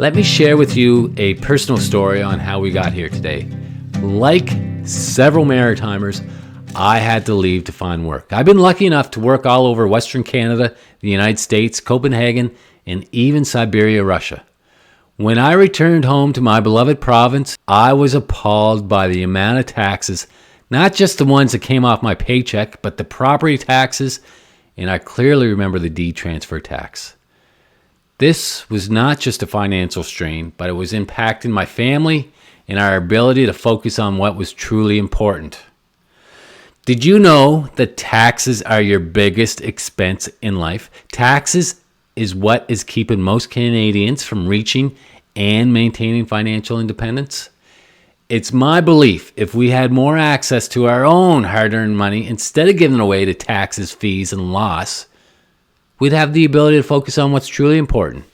Let me share with you a personal story on how we got here today. Like several Maritimers, I had to leave to find work. I've been lucky enough to work all over Western Canada, the United States, Copenhagen, and even Siberia, Russia. When I returned home to my beloved province, I was appalled by the amount of taxes, not just the ones that came off my paycheck, but the property taxes, and I clearly remember the deed transfer tax. This was not just a financial strain, but it was impacting my family and our ability to focus on what was truly important. Did you know that taxes are your biggest expense in life? Taxes is what is keeping most Canadians from reaching and maintaining financial independence. It's my belief if we had more access to our own hard-earned money instead of giving away to taxes, fees, and loss, we'd have the ability to focus on what's truly important: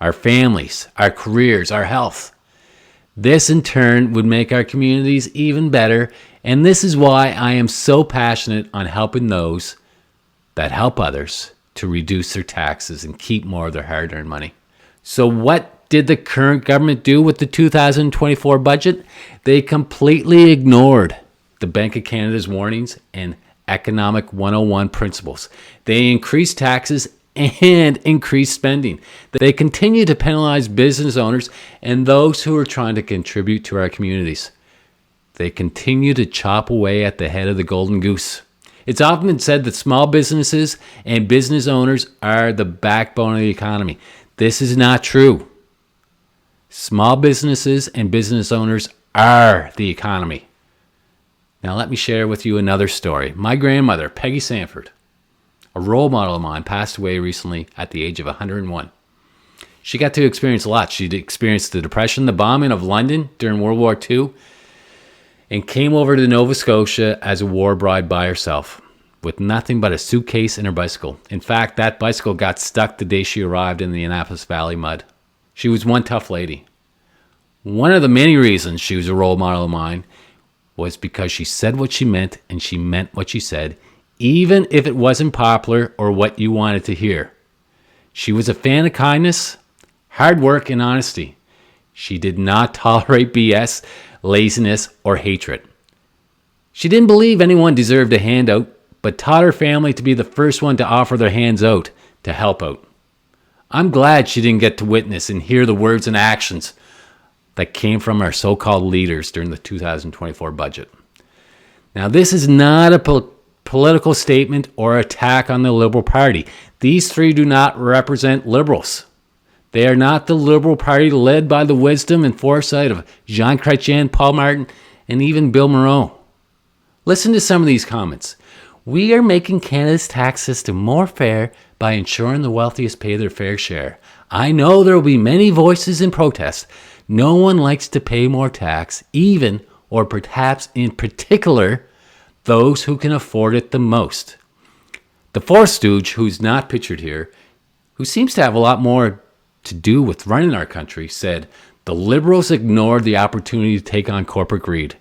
our families, our careers, our health. This in turn would make our communities even better, and this is why I am so passionate on helping those that help others to reduce their taxes and keep more of their hard-earned money. So what did the current government do with the 2024 budget? They completely ignored the Bank of Canada's warnings and Economic 101 principles. They increased taxes and increased spending. They continue to penalize business owners and those who are trying to contribute to our communities. They continue to chop away at the head of the golden goose. It's often been said that small businesses and business owners are the backbone of the economy. This is not true. Small businesses and business owners are the economy. Now let me share with you another story. My grandmother, Peggy Sanford, a role model of mine, passed away recently at the age of 101. She got to experience a lot. She experienced the Depression, the bombing of London during World War II, and came over to Nova Scotia as a war bride by herself with nothing but a suitcase and her bicycle. In fact, that bicycle got stuck the day she arrived in the Annapolis Valley mud. She was one tough lady. One of the many reasons she was a role model of mine was because she said what she meant and she meant what she said, even if it wasn't popular or what you wanted to hear. She was a fan of kindness, hard work, and honesty. She did not tolerate BS, laziness, or hatred. She didn't believe anyone deserved a handout, but taught her family to be the first one to offer their hands out to help out. I'm glad she didn't get to witness and hear the words and actions that came from our so-called leaders during the 2024 budget. Now, this is not a political statement or attack on the Liberal Party. These three do not represent Liberals. They are not the Liberal Party led by the wisdom and foresight of Jean Chrétien, Paul Martin, and even Bill Moreau. Listen to some of these comments. We are making Canada's tax system more fair by ensuring the wealthiest pay their fair share. I know there will be many voices in protest. No one likes to pay more tax, even or perhaps in particular, those who can afford it the most. The fourth stooge, who's not pictured here, who seems to have a lot more to do with running our country, said, the Liberals ignored the opportunity to take on corporate greed.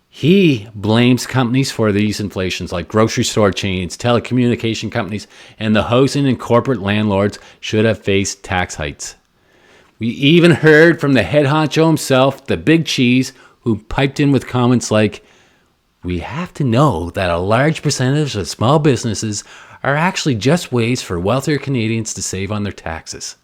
He blames companies for these inflations like grocery store chains, telecommunication companies, and the housing and corporate landlords should have faced tax hikes. We even heard from the head honcho himself, the big cheese, who piped in with comments like, we have to know that a large percentage of small businesses are actually just ways for wealthier Canadians to save on their taxes.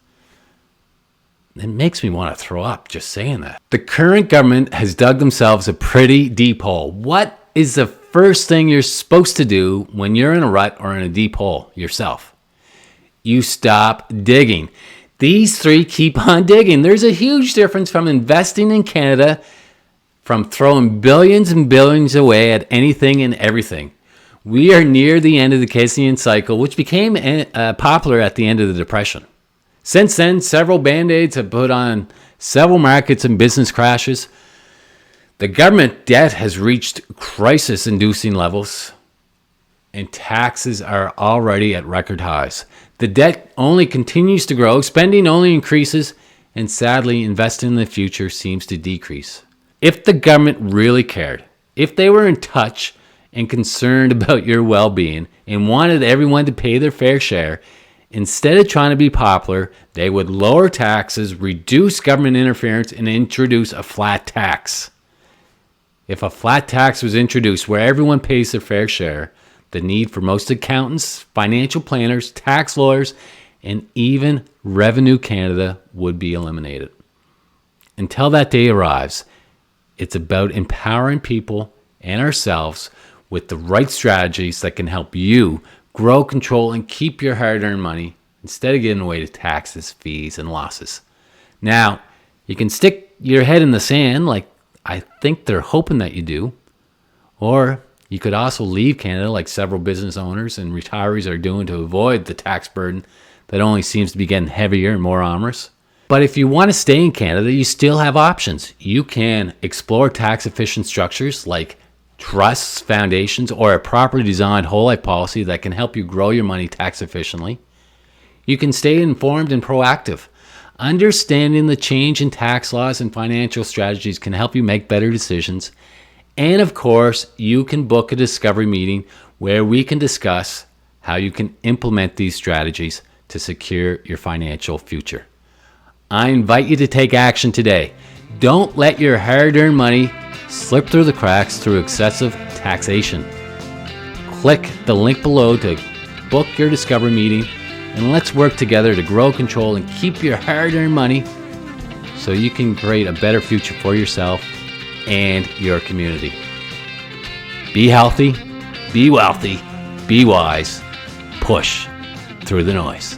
It makes me want to throw up just saying that. The current government has dug themselves a pretty deep hole. What is the first thing you're supposed to do when you're in a rut or in a deep hole yourself? You stop digging. These three keep on digging. There's a huge difference from investing in Canada, from throwing billions and billions away at anything and everything. We are near the end of the Keynesian cycle, which became popular at the end of the Depression. Since then, several band-aids have put on several markets and business crashes. The government debt has reached crisis-inducing levels, and taxes are already at record highs. The debt only continues to grow, spending only increases, and sadly, investing in the future seems to decrease. If the government really cared, if they were in touch and concerned about your well-being and wanted everyone to pay their fair share, Instead of trying to be popular, they would lower taxes, reduce government interference, and introduce a flat tax. If a flat tax was introduced where everyone pays their fair share, the need for most accountants, financial planners, tax lawyers, and even Revenue Canada would be eliminated. Until that day arrives, it's about empowering people and ourselves with the right strategies that can help you grow, control, and keep your hard-earned money instead of giving away to taxes, fees, and losses. Now, you can stick your head in the sand like I think they're hoping that you do, or you could also leave Canada like several business owners and retirees are doing to avoid the tax burden that only seems to be getting heavier and more onerous. But if you want to stay in Canada, you still have options. You can explore tax-efficient structures like trusts, foundations, or a properly designed whole life policy that can help you grow your money tax efficiently. You can stay informed and proactive. Understanding the change in tax laws and financial strategies can help you make better decisions. And of course, you can book a discovery meeting where we can discuss how you can implement these strategies to secure your financial future. I invite you to take action today. Don't let your hard-earned money slip through the cracks through excessive taxation. Click the link below to book your discovery meeting, and let's work together to grow, control, and keep your hard-earned money so you can create a better future for yourself and your community. Be healthy, be wealthy, be wise, push through the noise.